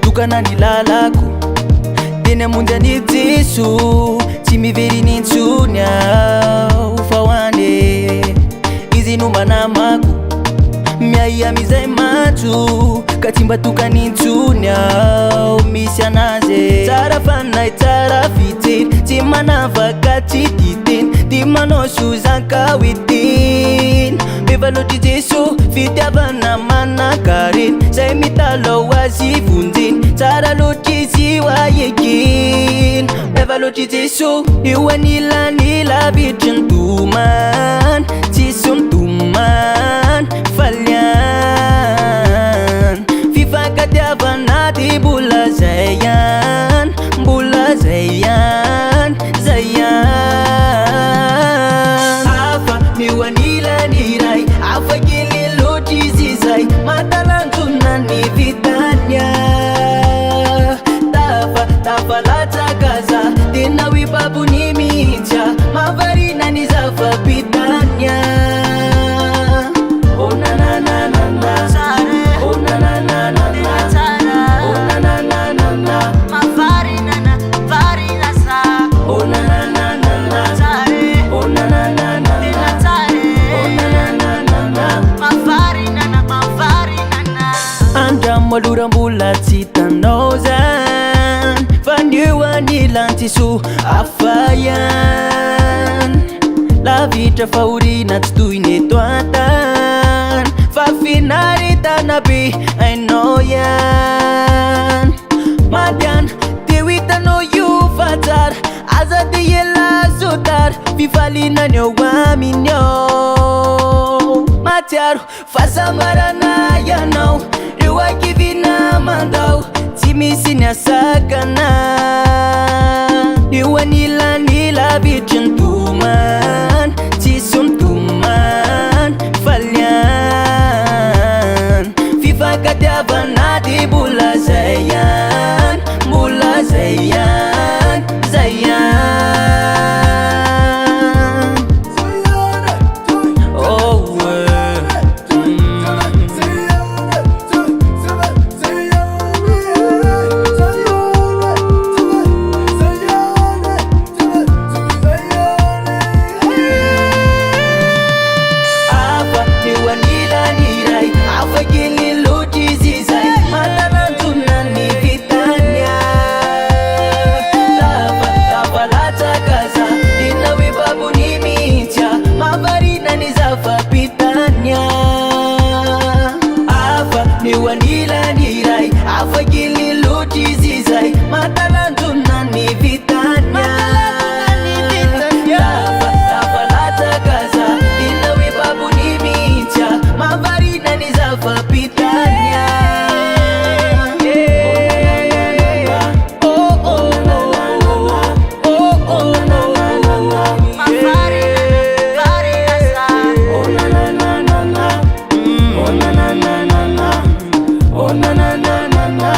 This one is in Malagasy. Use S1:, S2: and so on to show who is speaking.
S1: Tukana nilalako tena munja ni Jesu tsy mivery nintsony aho fa hoane izy nomba namako miay amizay matso ka tsy mba tokanintsony aho misy anazy tsara fanay tsara fiteny tsy manavaka tsy diteny ty manao sozanka hoeteny mevaloatry Jesu fitiavana manakareny zay mitalao azy vonjeny tsara loatry izy hoaekeny mevaloatry Jesu io anilanila vitry ny domany tsisy midomany faliany fifankatiavana ty mbola zay ihany mbola zay ihany zay ihany hafa io anilaniray hafa kely loatry izy zay matalanjona ny vitanya tafalatsakaza tena hoe babony mihitsy mavarina ny zava-bitanya oh na na na na na oh na na na na na oh na na na na na mavarina na varina sa oh na na na na na oh na na na na na oh na na na na na mavarina na andramalorambola tsy tanao zany fa nio anilantiso afayan lavitra fahorina tsy toy ny eto antany fa finaritana be ainao ihany madiana te hoitanao io fa tsara aza te elazo tara fifalinany ao aminy ao matsiaro fahasambarana ianao reo akivina mandao tsy misy ny asakana io anilanila vitry ny domany tsisy midomany faliany fifankatiavana ty mbola zay ihany mbola zay ihany zay ihany oh niwanilaniray afakely loatry izy zay matalanjona ny vitanya tafalatsakaza tena hoe babony mihitsy mavarina ny zava-bitanya oh na na na na na